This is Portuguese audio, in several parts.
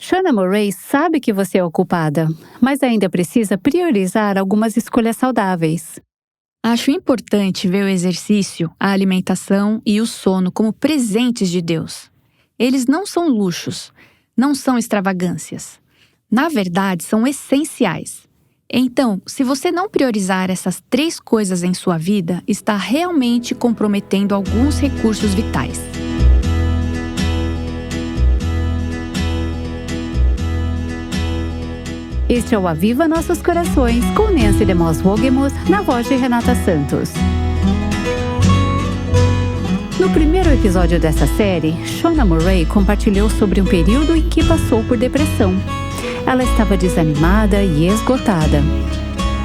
Shauna Murray sabe que você é ocupada, mas ainda precisa priorizar algumas escolhas saudáveis. Acho importante ver o exercício, a alimentação e o sono como presentes de Deus. Eles não são luxos, não são extravagâncias. Na verdade, são essenciais. Então, se você não priorizar essas 3 coisas em sua vida, está realmente comprometendo alguns recursos vitais. Este é o Aviva Nossos Corações, com Nancy DeMoss Wogemuth, na voz de Renata Santos. No primeiro episódio dessa série, Shauna Murray compartilhou sobre um período em que passou por depressão. Ela estava desanimada e esgotada.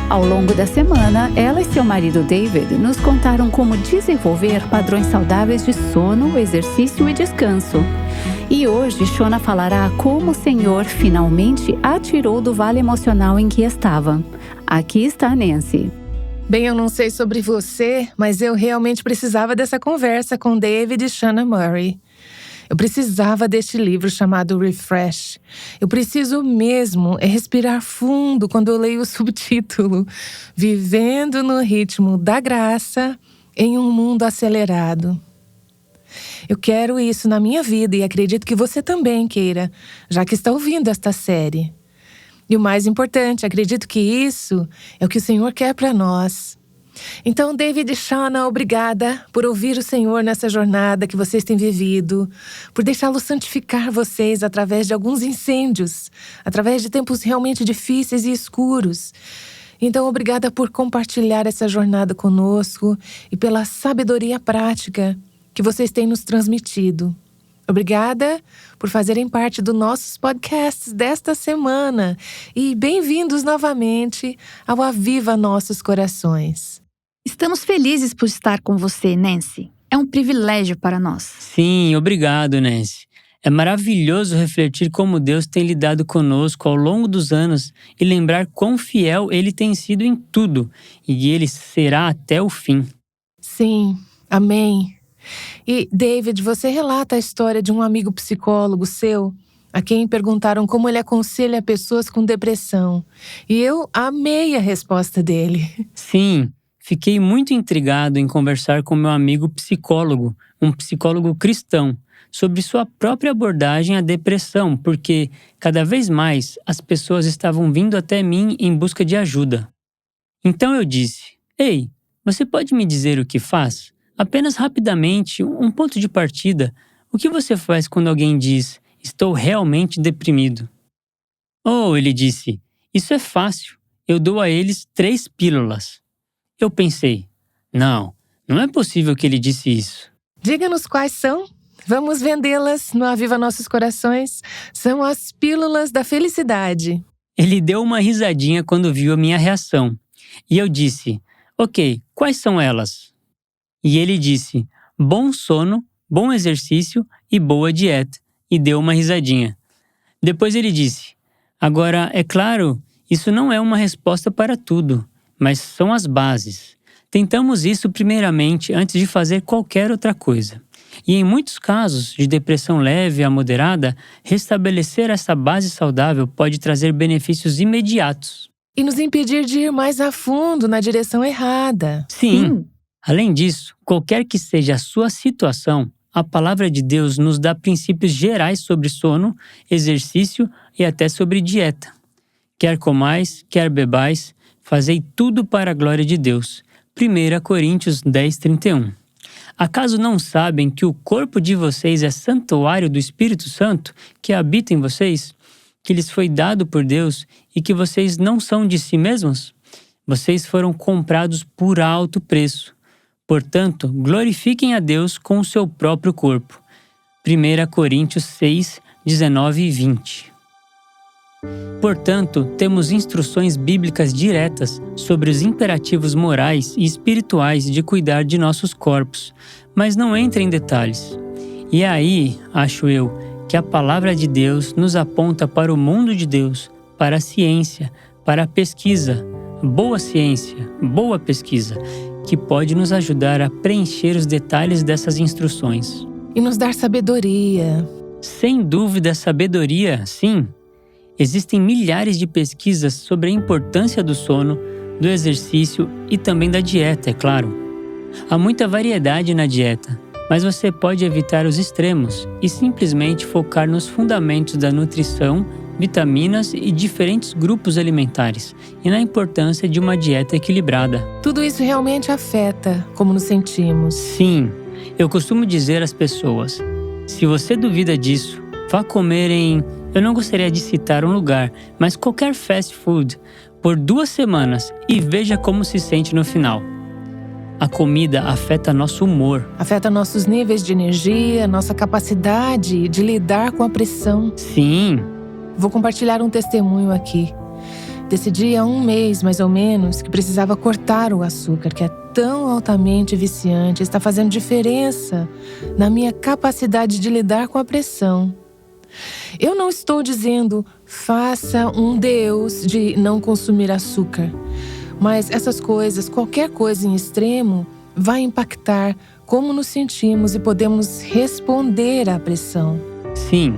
Ao longo da semana, ela e seu marido David nos contaram como desenvolver padrões saudáveis de sono, exercício e descanso. E hoje, Shauna falará como o Senhor finalmente a tirou do vale emocional em que estava. Aqui está a Nancy. Bem, eu não sei sobre você, mas eu realmente precisava dessa conversa com David e Shauna Murray. Eu precisava deste livro chamado Refresh. Eu preciso mesmo respirar fundo quando eu leio o subtítulo. Vivendo no ritmo da graça em um mundo acelerado. Eu quero isso na minha vida e acredito que você também queira, já que está ouvindo esta série. E o mais importante, acredito que isso é o que o Senhor quer para nós. Então, David e Shauna, obrigada por ouvir o Senhor nessa jornada que vocês têm vivido, por deixá-lo santificar vocês através de alguns incêndios, através de tempos realmente difíceis e escuros. Então, obrigada por compartilhar essa jornada conosco e pela sabedoria prática que vocês têm nos transmitido. Obrigada por fazerem parte dos nossos podcasts desta semana e bem-vindos novamente ao Aviva Nossos Corações. Estamos felizes por estar com você, Nancy. É um privilégio para nós. Sim, obrigado, Nancy. É maravilhoso refletir como Deus tem lidado conosco ao longo dos anos e lembrar quão fiel Ele tem sido em tudo e Ele será até o fim. Sim, amém. E, David, você relata a história de um amigo psicólogo seu, a quem perguntaram como ele aconselha pessoas com depressão. E eu amei a resposta dele. Sim, fiquei muito intrigado em conversar com meu amigo psicólogo, um psicólogo cristão, sobre sua própria abordagem à depressão, porque, cada vez mais, as pessoas estavam vindo até mim em busca de ajuda. Então eu disse, ei, você pode me dizer o que faz? Apenas rapidamente, um ponto de partida. O que você faz quando alguém diz, estou realmente deprimido? Oh, ele disse, isso é fácil. Eu dou a eles 3 pílulas. Eu pensei, não é possível que ele disse isso. Diga-nos quais são. Vamos vendê-las no Aviva Nossos Corações. São as pílulas da felicidade. Ele deu uma risadinha quando viu a minha reação. E eu disse, ok, quais são elas? E ele disse, bom sono, bom exercício e boa dieta. E deu uma risadinha. Depois ele disse, agora, é claro, isso não é uma resposta para tudo, mas são as bases. Tentamos isso primeiramente antes de fazer qualquer outra coisa. E em muitos casos de depressão leve a moderada, restabelecer essa base saudável pode trazer benefícios imediatos. E nos impedir de ir mais a fundo na direção errada. Sim. Além disso, qualquer que seja a sua situação, a palavra de Deus nos dá princípios gerais sobre sono, exercício e até sobre dieta. Quer comais, quer bebais, fazei tudo para a glória de Deus. 1 Coríntios 10:31. Acaso não sabem que o corpo de vocês é santuário do Espírito Santo que habita em vocês, que lhes foi dado por Deus e que vocês não são de si mesmos? Vocês foram comprados por alto preço. Portanto, glorifiquem a Deus com o seu próprio corpo. 1 Coríntios 6, 19 e 20. Portanto, temos instruções bíblicas diretas sobre os imperativos morais e espirituais de cuidar de nossos corpos, mas não entra em detalhes. E é aí, acho eu, que a palavra de Deus nos aponta para o mundo de Deus, para a ciência, para a pesquisa, boa ciência, boa pesquisa, que pode nos ajudar a preencher os detalhes dessas instruções. E nos dar sabedoria. Sem dúvida, sabedoria, sim. Existem milhares de pesquisas sobre a importância do sono, do exercício e também da dieta, é claro. Há muita variedade na dieta, mas você pode evitar os extremos e simplesmente focar nos fundamentos da nutrição, vitaminas e diferentes grupos alimentares, e na importância de uma dieta equilibrada. Tudo isso realmente afeta como nos sentimos. Sim, eu costumo dizer às pessoas, se você duvida disso, vá comer em, eu não gostaria de citar um lugar, mas qualquer fast food, por 2 semanas e veja como se sente no final. A comida afeta nosso humor. Afeta nossos níveis de energia, nossa capacidade de lidar com a pressão. Sim. Vou compartilhar um testemunho aqui. Decidi há 1 mês, mais ou menos, que precisava cortar o açúcar, que é tão altamente viciante, está fazendo diferença na minha capacidade de lidar com a pressão. Eu não estou dizendo, faça um Deus de não consumir açúcar. Mas essas coisas, qualquer coisa em extremo, vai impactar como nos sentimos e podemos responder à pressão. Sim,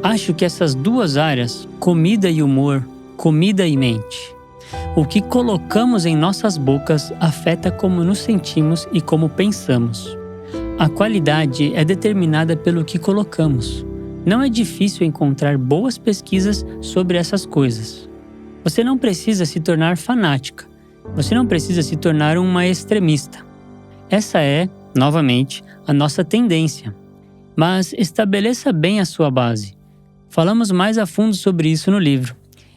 acho que essas 2 áreas, comida e humor, comida e mente. O que colocamos em nossas bocas afeta como nos sentimos e como pensamos. A qualidade é determinada pelo que colocamos. Não é difícil encontrar boas pesquisas sobre essas coisas. Você não precisa se tornar fanática. Você não precisa se tornar uma extremista. Essa é, novamente, a nossa tendência. Mas estabeleça bem a sua base. Falamos mais a fundo sobre isso no livro.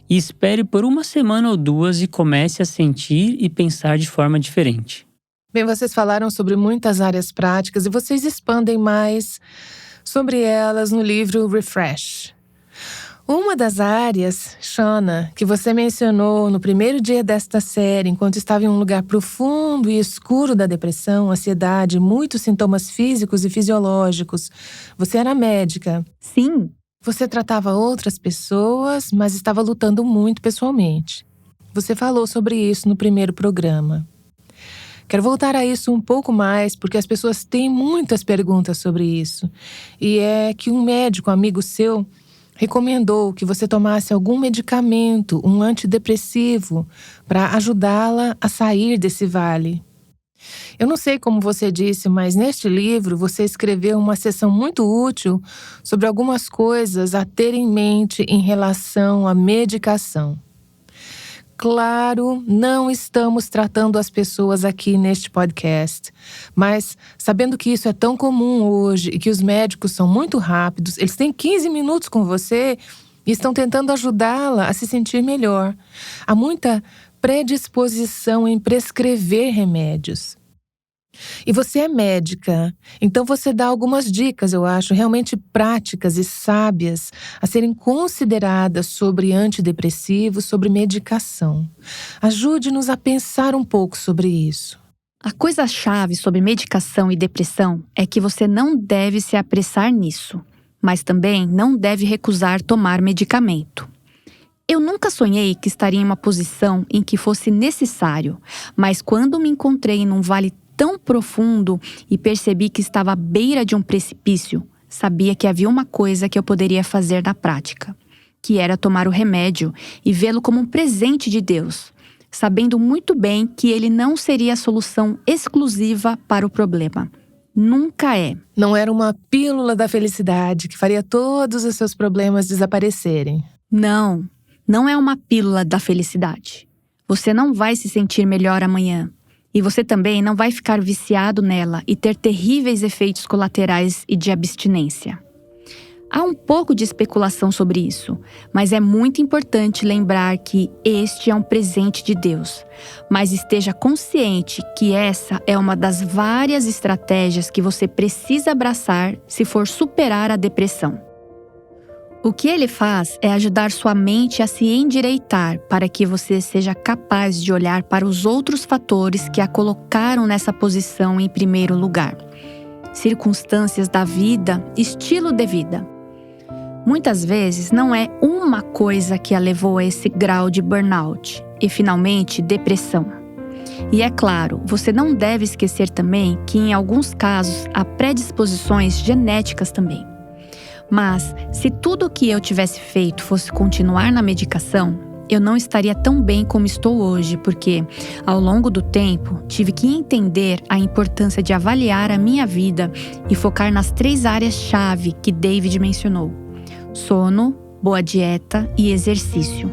E espere por 1 semana ou 2 e comece a sentir e pensar de forma diferente. Bem, vocês falaram sobre muitas áreas práticas e vocês expandem mais sobre elas no livro Refresh. Uma das áreas, Shana, que você mencionou no primeiro dia desta série, enquanto estava em um lugar profundo e escuro da depressão, ansiedade, muitos sintomas físicos e fisiológicos. Você era médica. Sim. Você tratava outras pessoas, mas estava lutando muito pessoalmente. Você falou sobre isso no primeiro programa. Quero voltar a isso um pouco mais, porque as pessoas têm muitas perguntas sobre isso. E é que um médico amigo seu recomendou que você tomasse algum medicamento, um antidepressivo, para ajudá-la a sair desse vale. Eu não sei como você disse, mas neste livro você escreveu uma seção muito útil sobre algumas coisas a ter em mente em relação à medicação. Claro, não estamos tratando as pessoas aqui neste podcast, mas sabendo que isso é tão comum hoje e que os médicos são muito rápidos, eles têm 15 minutos com você e estão tentando ajudá-la a se sentir melhor. Há muita predisposição em prescrever remédios. E você é médica, então você dá algumas dicas, eu acho, realmente práticas e sábias a serem consideradas sobre antidepressivos, sobre medicação. Ajude-nos a pensar um pouco sobre isso. A coisa-chave sobre medicação e depressão é que você não deve se apressar nisso, mas também não deve recusar tomar medicamento. Eu nunca sonhei que estaria em uma posição em que fosse necessário, mas quando me encontrei num vale tão profundo e percebi que estava à beira de um precipício, sabia que havia uma coisa que eu poderia fazer na prática, que era tomar o remédio e vê-lo como um presente de Deus, sabendo muito bem que ele não seria a solução exclusiva para o problema. Nunca é. Não era uma pílula da felicidade que faria todos os seus problemas desaparecerem. Não é uma pílula da felicidade. Você não vai se sentir melhor amanhã. E você também não vai ficar viciado nela e ter terríveis efeitos colaterais e de abstinência. Há um pouco de especulação sobre isso, mas é muito importante lembrar que este é um presente de Deus. Mas esteja consciente que essa é uma das várias estratégias que você precisa abraçar se for superar a depressão. O que ele faz é ajudar sua mente a se endireitar para que você seja capaz de olhar para os outros fatores que a colocaram nessa posição em primeiro lugar. Circunstâncias da vida, estilo de vida. Muitas vezes não é uma coisa que a levou a esse grau de burnout e, finalmente, depressão. E é claro, você não deve esquecer também que em alguns casos há predisposições genéticas também. Mas, se tudo o que eu tivesse feito fosse continuar na medicação, eu não estaria tão bem como estou hoje, porque, ao longo do tempo, tive que entender a importância de avaliar a minha vida e focar nas 3 áreas-chave que David mencionou: sono, boa dieta e exercício.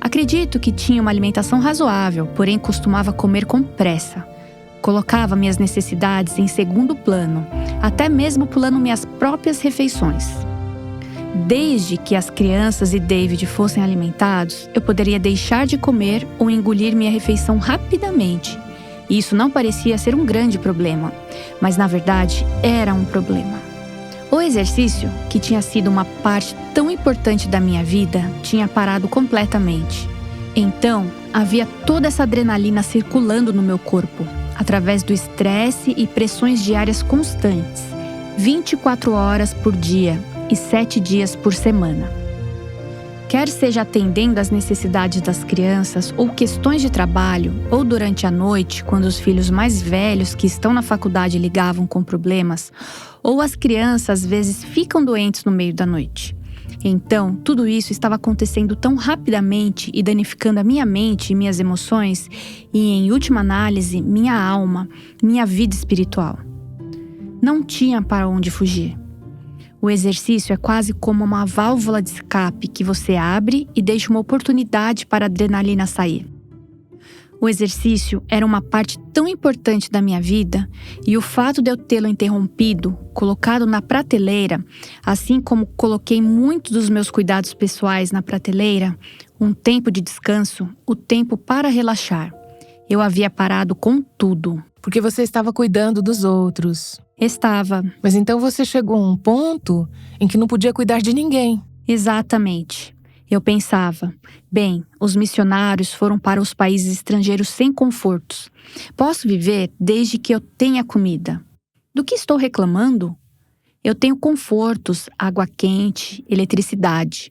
Acredito que tinha uma alimentação razoável, porém costumava comer com pressa. Colocava minhas necessidades em segundo plano, até mesmo pulando minhas próprias refeições. Desde que as crianças e David fossem alimentados, eu poderia deixar de comer ou engolir minha refeição rapidamente. E isso não parecia ser um grande problema, mas na verdade era um problema. O exercício, que tinha sido uma parte tão importante da minha vida, tinha parado completamente. Então, havia toda essa adrenalina circulando no meu corpo, através do estresse e pressões diárias constantes, 24 horas por dia e 7 dias por semana. Quer seja atendendo às necessidades das crianças ou questões de trabalho, ou durante a noite, quando os filhos mais velhos que estão na faculdade ligavam com problemas, ou as crianças às vezes ficam doentes no meio da noite. Então, tudo isso estava acontecendo tão rapidamente e danificando a minha mente e minhas emoções e, em última análise, minha alma, minha vida espiritual. Não tinha para onde fugir. O exercício é quase como uma válvula de escape que você abre e deixa uma oportunidade para a adrenalina sair. O exercício era uma parte tão importante da minha vida e o fato de eu tê-lo interrompido, colocado na prateleira, assim como coloquei muitos dos meus cuidados pessoais na prateleira, um tempo de descanso, o tempo para relaxar. Eu havia parado com tudo. Porque você estava cuidando dos outros. Estava. Mas então você chegou a um ponto em que não podia cuidar de ninguém. Exatamente. Eu pensava, bem, os missionários foram para os países estrangeiros sem confortos. Posso viver desde que eu tenha comida. Do que estou reclamando? Eu tenho confortos, água quente, eletricidade.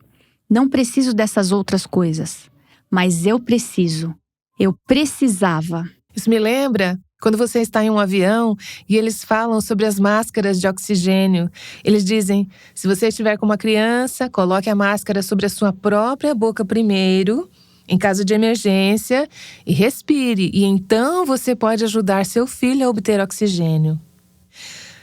Não preciso dessas outras coisas. Mas eu preciso. Eu precisava. Isso me lembra quando você está em um avião e eles falam sobre as máscaras de oxigênio. Eles dizem, se você estiver com uma criança, coloque a máscara sobre a sua própria boca primeiro, em caso de emergência, e respire. E então você pode ajudar seu filho a obter oxigênio.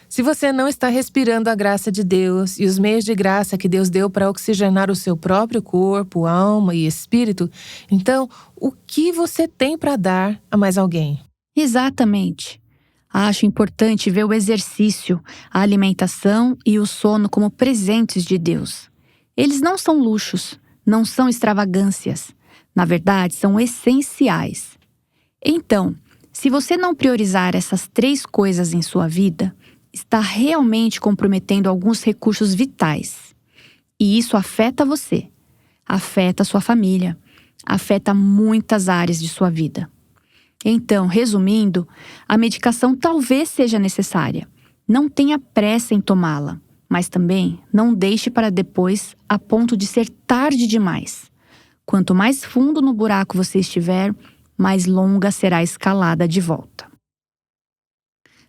Se você não está respirando a graça de Deus e os meios de graça que Deus deu para oxigenar o seu próprio corpo, alma e espírito, então o que você tem para dar a mais alguém? Exatamente. Acho importante ver o exercício, a alimentação e o sono como presentes de Deus. Eles não são luxos, não são extravagâncias. Na verdade, são essenciais. Então, se você não priorizar essas 3 coisas em sua vida, está realmente comprometendo alguns recursos vitais. E isso afeta você, afeta sua família, afeta muitas áreas de sua vida. Então, resumindo, a medicação talvez seja necessária. Não tenha pressa em tomá-la, mas também não deixe para depois a ponto de ser tarde demais. Quanto mais fundo no buraco você estiver, mais longa será a escalada de volta.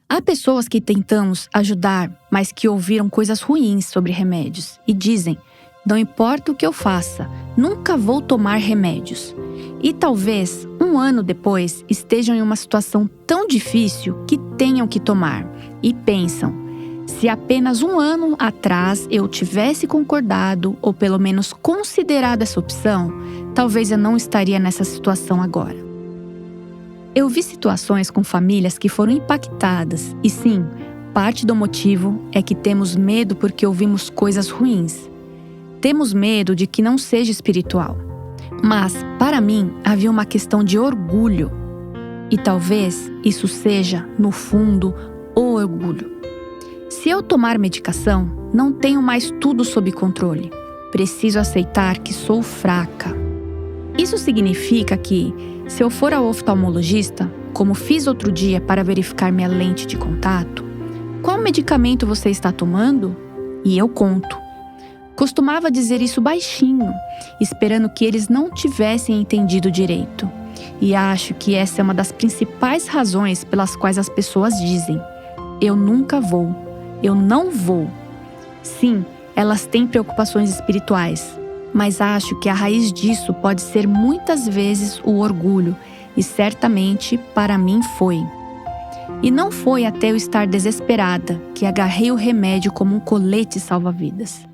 Há pessoas que tentamos ajudar, mas que ouviram coisas ruins sobre remédios e dizem: não importa o que eu faça, nunca vou tomar remédios. E talvez, 1 ano depois, estejam em uma situação tão difícil que tenham que tomar. E pensam, se apenas 1 ano atrás eu tivesse concordado ou pelo menos considerado essa opção, talvez eu não estaria nessa situação agora. Eu vi situações com famílias que foram impactadas e sim, parte do motivo é que temos medo porque ouvimos coisas ruins. Temos medo de que não seja espiritual. Mas, para mim, havia uma questão de orgulho. E talvez isso seja, no fundo, o orgulho. Se eu tomar medicação, não tenho mais tudo sob controle. Preciso aceitar que sou fraca. Isso significa que, se eu for ao oftalmologista, como fiz outro dia para verificar minha lente de contato, qual medicamento você está tomando? E eu conto. Costumava dizer isso baixinho, esperando que eles não tivessem entendido direito. E acho que essa é uma das principais razões pelas quais as pessoas dizem: eu nunca vou, eu não vou. Sim, Elas têm preocupações espirituais, mas acho que a raiz disso pode ser muitas vezes o orgulho, e certamente para mim foi. E não foi até eu estar desesperada que agarrei o remédio como um colete salva-vidas.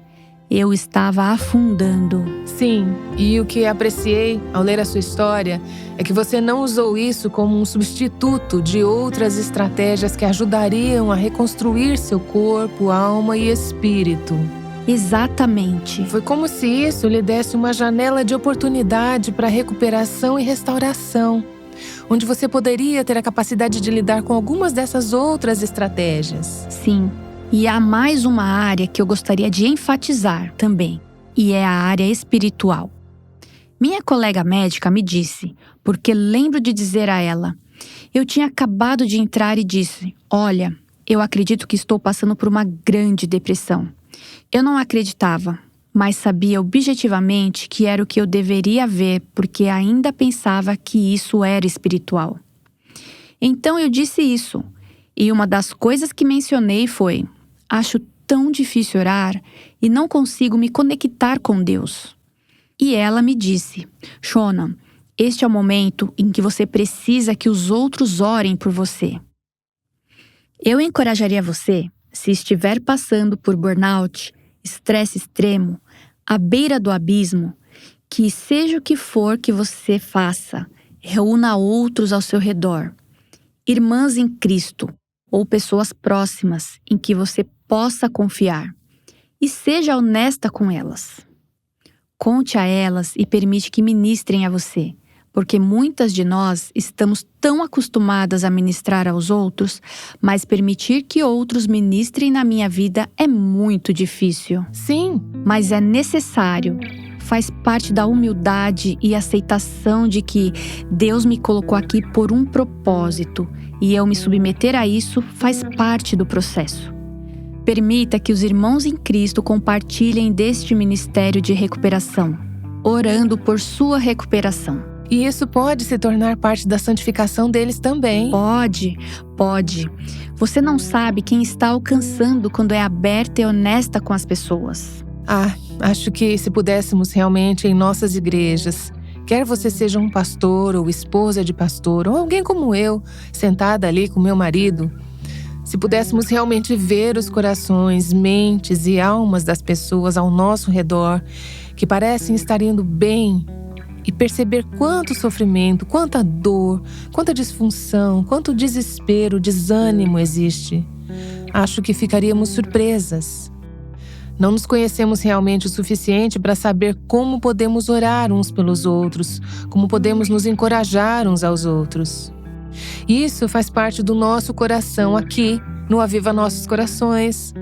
Eu estava afundando. Sim, e o que apreciei ao ler a sua história é que você não usou isso como um substituto de outras estratégias que ajudariam a reconstruir seu corpo, alma e espírito. Exatamente. Foi como se isso lhe desse uma janela de oportunidade para recuperação e restauração, onde você poderia ter a capacidade de lidar com algumas dessas outras estratégias. Sim. E há mais uma área que eu gostaria de enfatizar também, e é a área espiritual. Minha colega médica me disse, porque lembro de dizer a ela, eu tinha acabado de entrar e disse, olha, eu acredito que estou passando por uma grande depressão. Eu não acreditava, mas sabia objetivamente que era o que eu deveria ver, porque ainda pensava que isso era espiritual. Então eu disse isso, e uma das coisas que mencionei foi, acho tão difícil orar e não consigo me conectar com Deus. E ela me disse, Shona, este é o momento em que você precisa que os outros orem por você. Eu encorajaria você, se estiver passando por burnout, estresse extremo, à beira do abismo, que seja o que for que você faça, reúna outros ao seu redor, irmãs em Cristo ou pessoas próximas em que você possa confiar e seja honesta com elas. Conte a elas e permite que ministrem a você, porque muitas de nós estamos tão acostumadas a ministrar aos outros, mas permitir que outros ministrem na minha vida é muito difícil. Sim. Mas é necessário. Faz parte da humildade e aceitação de que Deus me colocou aqui por um propósito e eu me submeter a isso faz parte do processo. Permita que os irmãos em Cristo compartilhem deste ministério de recuperação, orando por sua recuperação. E isso pode se tornar parte da santificação deles também. Pode. Você não sabe quem está alcançando quando é aberta e honesta com as pessoas. Acho que se pudéssemos realmente em nossas igrejas, quer você seja um pastor ou esposa de pastor, ou alguém como eu, sentada ali com meu marido, se pudéssemos realmente ver os corações, mentes e almas das pessoas ao nosso redor, que parecem estar indo bem, e perceber quanto sofrimento, quanta dor, quanta disfunção, quanto desespero, desânimo existe, acho que ficaríamos surpresas. Não nos conhecemos realmente o suficiente para saber como podemos orar uns pelos outros, como podemos nos encorajar uns aos outros. Isso faz parte do nosso coração aqui, no Aviva Nossos Corações.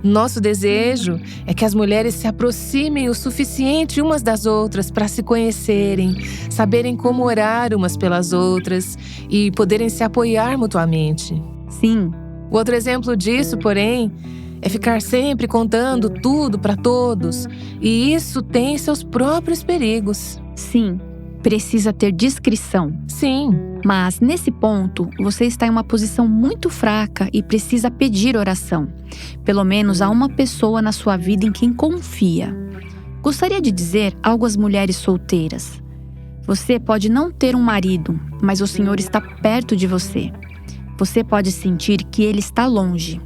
Nosso desejo é que as mulheres se aproximem o suficiente umas das outras para se conhecerem, saberem como orar umas pelas outras e poderem se apoiar mutuamente. Sim. O outro exemplo disso, porém, é ficar sempre contando tudo para todos, e isso tem seus próprios perigos. Sim, precisa ter discrição. Sim. Mas, nesse ponto, você está em uma posição muito fraca e precisa pedir oração. Pelo menos a uma pessoa na sua vida em quem confia. Gostaria de dizer algo às mulheres solteiras. Você pode não ter um marido, mas o Senhor está perto de você. Você pode sentir que Ele está longe.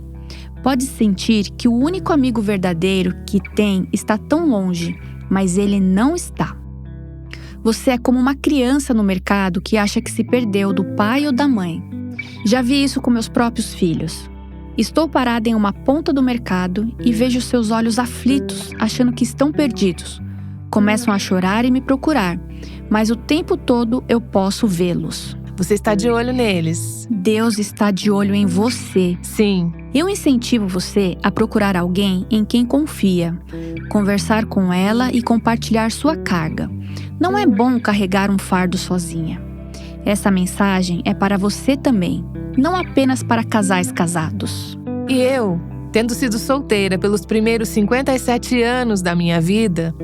Pode sentir que o único amigo verdadeiro que tem está tão longe, mas ele não está. Você é como uma criança no mercado que acha que se perdeu do pai ou da mãe. Já vi isso com meus próprios filhos. Estou parada em uma ponta do mercado e vejo seus olhos aflitos, achando que estão perdidos. Começam a chorar e me procurar, mas o tempo todo eu posso vê-los. Você está de olho neles. Deus está de olho em você. Sim. Eu incentivo você a procurar alguém em quem confia, conversar com ela e compartilhar sua carga. Não é bom carregar um fardo sozinha. Essa mensagem é para você também, não apenas para casais casados. E eu, tendo sido solteira pelos primeiros 57 anos da minha vida,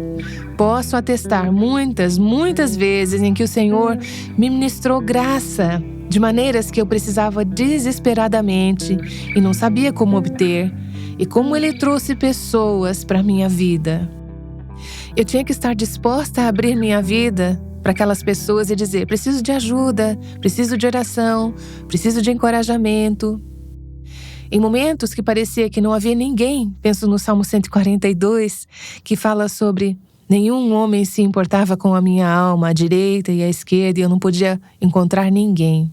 posso atestar muitas vezes em que o Senhor me ministrou graça, de maneiras que eu precisava desesperadamente e não sabia como obter. e como Ele trouxe pessoas para minha vida. Eu tinha que estar disposta a abrir minha vida para aquelas pessoas e dizer: preciso de ajuda, preciso de oração, preciso de encorajamento. Em momentos que parecia que não havia ninguém, penso no Salmo 142, que fala sobre nenhum homem se importava com a minha alma, à direita e à esquerda, e eu não podia encontrar ninguém.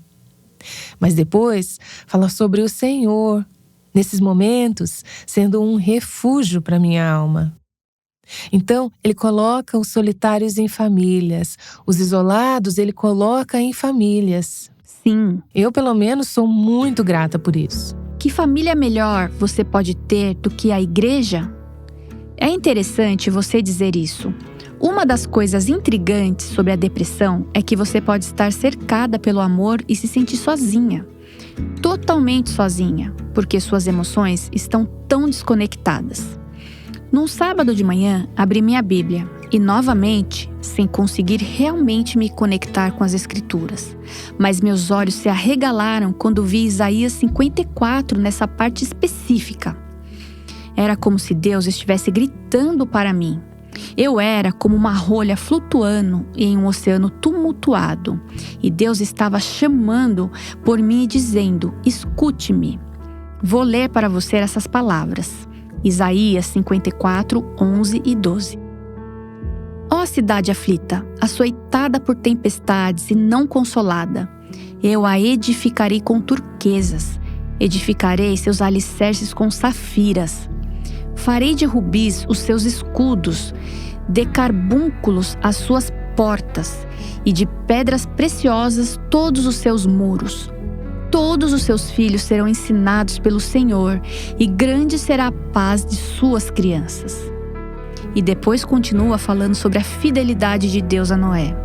Mas depois fala sobre o Senhor, nesses momentos, sendo um refúgio para minha alma. Então, Ele coloca os solitários em famílias, os isolados Ele coloca em famílias. Sim. Eu, pelo menos, sou muito grata por isso. Que família melhor você pode ter do que a igreja? É interessante você dizer isso. Uma das coisas intrigantes sobre a depressão é que você pode estar cercada pelo amor e se sentir sozinha. Totalmente sozinha, porque suas emoções estão tão desconectadas. Num sábado de manhã, abri minha Bíblia e, novamente, sem conseguir realmente me conectar com as Escrituras. Mas meus olhos se arregalaram quando vi Isaías 54 nessa parte específica. Era como se Deus estivesse gritando para mim. Eu era como uma rolha flutuando em um oceano tumultuado. E Deus estava chamando por mim e dizendo: escute-me. Vou ler para você essas palavras. Isaías 54, 11 e 12. Ó cidade aflita, açoitada por tempestades e não consolada, eu a edificarei com turquesas, edificarei seus alicerces com safiras. Farei de rubis os seus escudos, de carbúnculos as suas portas, e de pedras preciosas todos os seus muros. Todos os seus filhos serão ensinados pelo Senhor, e grande será a paz de suas crianças. E depois continua falando sobre a fidelidade de Deus a Noé.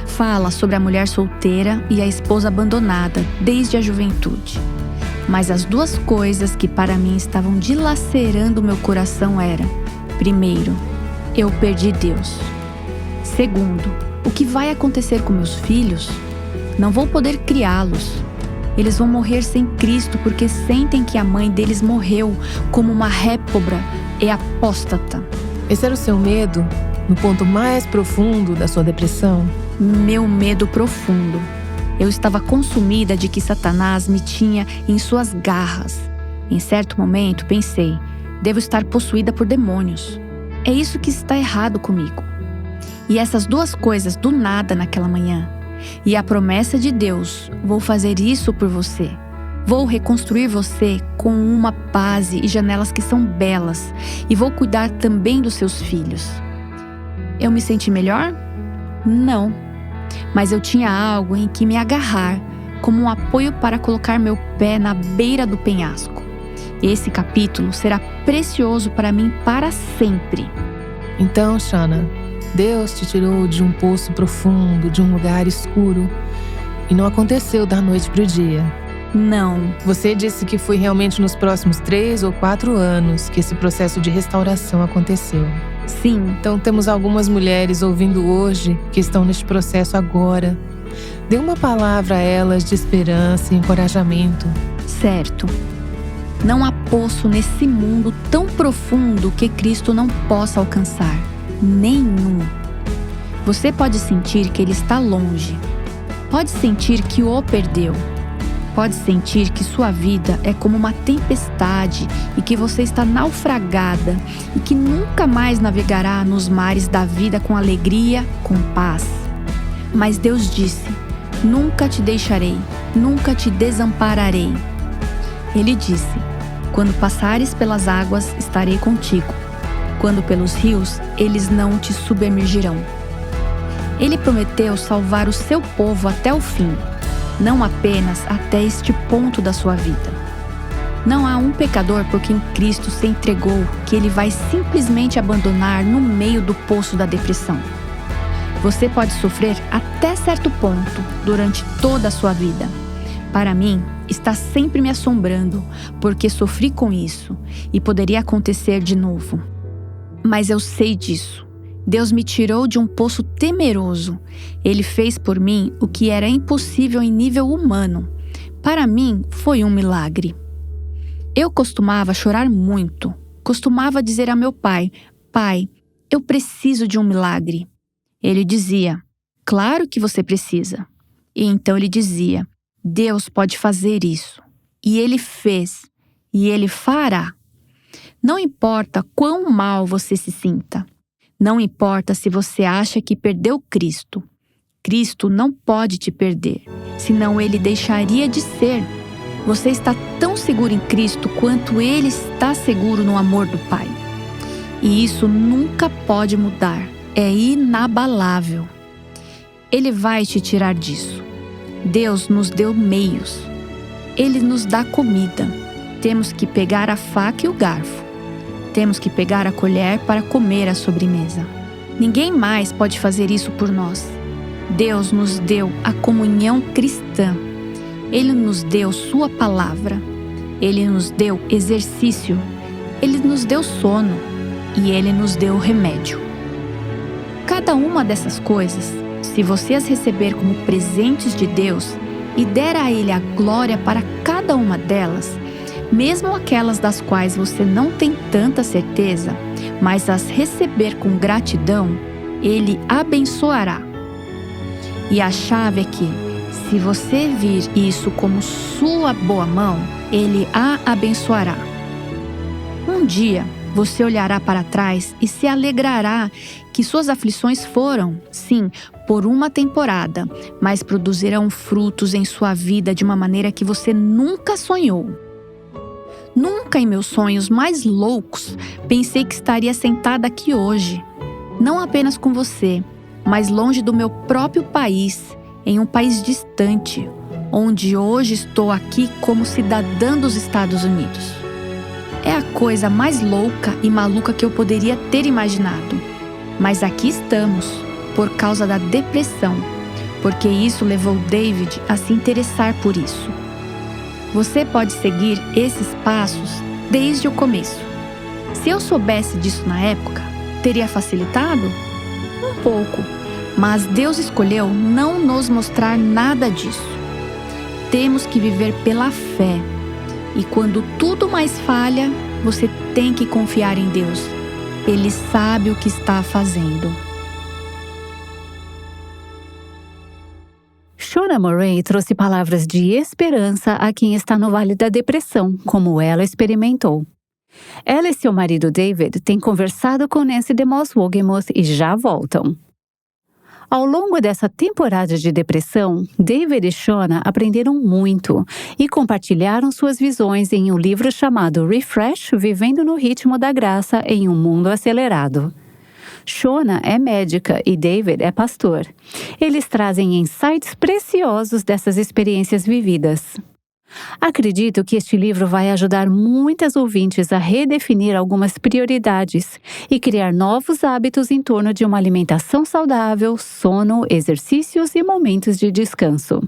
Fala sobre a mulher solteira e a esposa abandonada desde a juventude. Mas as duas coisas que para mim estavam dilacerando meu coração eram: primeiro, eu perdi Deus. Segundo, o que vai acontecer com meus filhos? Não vou poder criá-los. Eles vão morrer sem Cristo porque sentem que a mãe deles morreu como uma réproba e apóstata. Esse era o seu medo no ponto mais profundo da sua depressão? Meu medo profundo. Eu estava consumida de que Satanás me tinha em suas garras. Em certo momento pensei: devo estar possuída por demônios. É isso que está errado comigo. E essas duas coisas do nada naquela manhã. E a promessa de Deus: vou fazer isso por você. Vou reconstruir você com uma base e janelas que são belas. E vou cuidar também dos seus filhos. Eu me senti melhor? Não. Mas eu tinha algo em que me agarrar, como um apoio para colocar meu pé na beira do penhasco. Esse capítulo será precioso para mim para sempre. Então, Shana, Deus te tirou de um poço profundo, de um lugar escuro. E não aconteceu da noite para o dia. Não. Você disse que foi realmente nos próximos 3 ou 4 anos que esse processo de restauração aconteceu. Sim. Então temos algumas mulheres ouvindo hoje que estão neste processo agora. Dê uma palavra a elas de esperança e encorajamento. Certo. Não há poço nesse mundo tão profundo que Cristo não possa alcançar. Nenhum. Você pode sentir que Ele está longe. Pode sentir que o perdeu. Pode sentir que sua vida é como uma tempestade e que você está naufragada e que nunca mais navegará nos mares da vida com alegria, com paz. Mas Deus disse: nunca te deixarei, nunca te desampararei. Ele disse: quando passares pelas águas, estarei contigo. Quando pelos rios, eles não te submergirão. Ele prometeu salvar o seu povo até o fim, não apenas até este ponto da sua vida. Não há um pecador por quem Cristo se entregou que Ele vai simplesmente abandonar no meio do poço da depressão. Você pode sofrer até certo ponto durante toda a sua vida. Para mim, está sempre me assombrando, porque sofri com isso e poderia acontecer de novo. Mas eu sei disso. Deus me tirou de um poço temeroso. Ele fez por mim o que era impossível em nível humano. Para mim, foi um milagre. Eu costumava chorar muito. Costumava dizer a meu pai: Pai, eu preciso de um milagre. Ele dizia: Claro que você precisa. E então ele dizia: Deus pode fazer isso. E ele fez. E ele fará. Não importa quão mal você se sinta. Não importa se você acha que perdeu Cristo. Cristo não pode te perder, senão ele deixaria de ser. Você está tão seguro em Cristo quanto ele está seguro no amor do Pai. E isso nunca pode mudar. É inabalável. Ele vai te tirar disso. Deus nos deu meios. Ele nos dá comida. Temos que pegar a faca e o garfo. Temos que pegar a colher para comer a sobremesa. Ninguém mais pode fazer isso por nós. Deus nos deu a comunhão cristã. Ele nos deu sua palavra. Ele nos deu exercício. Ele nos deu sono. E ele nos deu remédio. Cada uma dessas coisas, se você as receber como presentes de Deus e der a Ele a glória para cada uma delas, mesmo aquelas das quais você não tem tanta certeza, mas as receber com gratidão, Ele abençoará. E a chave é que, se você vir isso como sua boa mão, Ele a abençoará. Um dia, você olhará para trás e se alegrará que suas aflições foram, sim, por uma temporada, mas produzirão frutos em sua vida de uma maneira que você nunca sonhou. Nunca em meus sonhos mais loucos pensei que estaria sentada aqui hoje, não apenas com você, mas longe do meu próprio país, em um país distante, onde hoje estou aqui como cidadã dos Estados Unidos. É a coisa mais louca e maluca que eu poderia ter imaginado. Mas aqui estamos, por causa da depressão, porque isso levou David a se interessar por isso. Você pode seguir esses passos desde o começo. Se eu soubesse disso na época, teria facilitado? Um pouco, mas Deus escolheu não nos mostrar nada disso. Temos que viver pela fé. E quando tudo mais falha, você tem que confiar em Deus. Ele sabe o que está fazendo. Shona Murray trouxe palavras de esperança a quem está no Vale da Depressão, como ela experimentou. Ela e seu marido David têm conversado com Nancy DeMoss Wogemuth e já voltam. Ao longo dessa temporada de depressão, David e Shona aprenderam muito e compartilharam suas visões em um livro chamado Refresh, Vivendo no Ritmo da Graça em um Mundo Acelerado. Shona é médica e David é pastor. Eles trazem insights preciosos dessas experiências vividas. Acredito que este livro vai ajudar muitas ouvintes a redefinir algumas prioridades e criar novos hábitos em torno de uma alimentação saudável, sono, exercícios e momentos de descanso.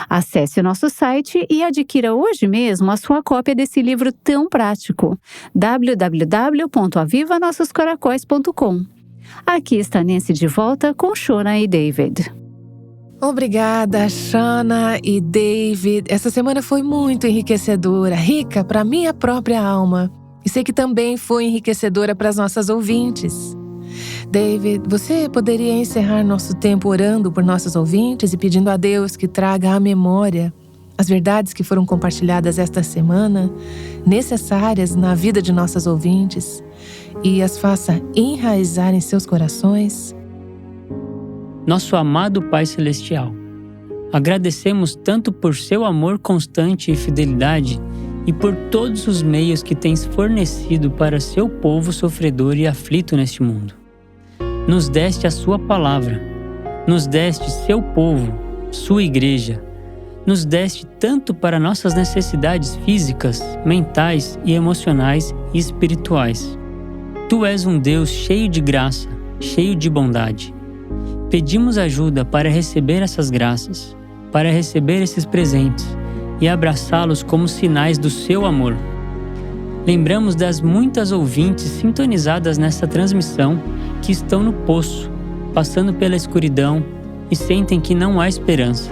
Acesse o nosso site e adquira hoje mesmo a sua cópia desse livro tão prático. www.avivanossoscaracóis.com. Aqui está Nancy de volta com Shona e David. Obrigada, Shona e David. Essa semana foi muito enriquecedora, rica para minha própria alma. E sei que também foi enriquecedora para as nossas ouvintes. David, você poderia encerrar nosso tempo orando por nossos ouvintes e pedindo a Deus que traga à memória as verdades que foram compartilhadas esta semana, necessárias na vida de nossas ouvintes, e as faça enraizar em seus corações? Nosso amado Pai Celestial, agradecemos tanto por seu amor constante e fidelidade e por todos os meios que tens fornecido para seu povo sofredor e aflito neste mundo. Nos deste a sua palavra, nos deste seu povo, sua igreja, nos deste tanto para nossas necessidades físicas, mentais e emocionais e espirituais. Tu és um Deus cheio de graça, cheio de bondade. Pedimos ajuda para receber essas graças, para receber esses presentes e abraçá-los como sinais do seu amor. Lembramos das muitas ouvintes sintonizadas nessa transmissão que estão no poço, passando pela escuridão e sentem que não há esperança.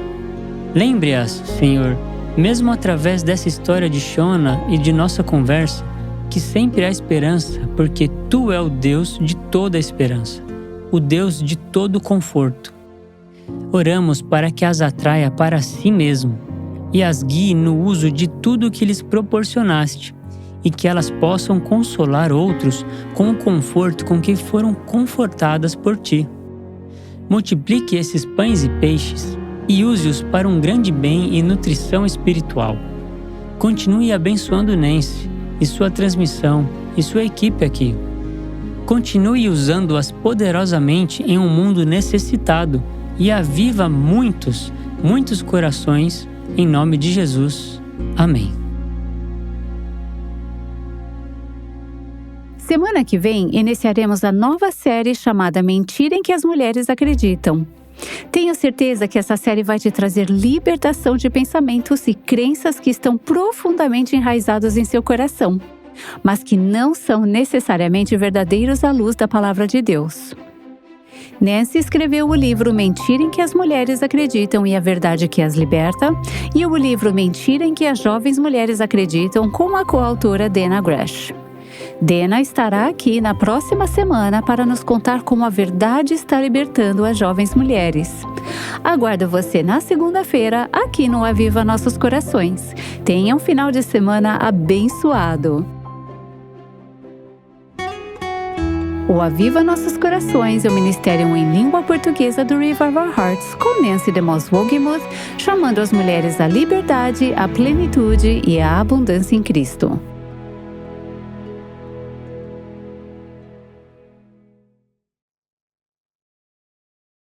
Lembre-as, Senhor, Mesmo através dessa história de Shona e de nossa conversa, que sempre há esperança, porque Tu é o Deus de toda a esperança, o Deus de todo conforto. Oramos para que as atraia para si mesmo e as guie no uso de tudo que lhes proporcionaste e que elas possam consolar outros com o conforto com que foram confortadas por Ti. Multiplique esses pães e peixes e use-os para um grande bem e nutrição espiritual. Continue abençoando Nancy e sua transmissão e sua equipe aqui. Continue usando-as poderosamente em um mundo necessitado e aviva muitos corações em nome de Jesus. Amém. Semana que vem, iniciaremos a nova série chamada Mentira em que as Mulheres Acreditam. Tenho certeza que essa série vai te trazer libertação de pensamentos e crenças que estão profundamente enraizados em seu coração, mas que não são necessariamente verdadeiros à luz da Palavra de Deus. Nancy escreveu o livro Mentira em que as Mulheres Acreditam e a Verdade que as Liberta, e o livro Mentira em que as Jovens Mulheres Acreditam, com a coautora Dana Gresh. Dana estará aqui na próxima semana para nos contar como a verdade está libertando as jovens mulheres. Aguardo você na segunda-feira aqui no Aviva Nossos Corações. Tenha um final de semana abençoado. O Aviva Nossos Corações é o ministério em língua portuguesa do Revival Hearts, com Nancy DeMoss Wogemuth, chamando as mulheres à liberdade, à plenitude e à abundância em Cristo.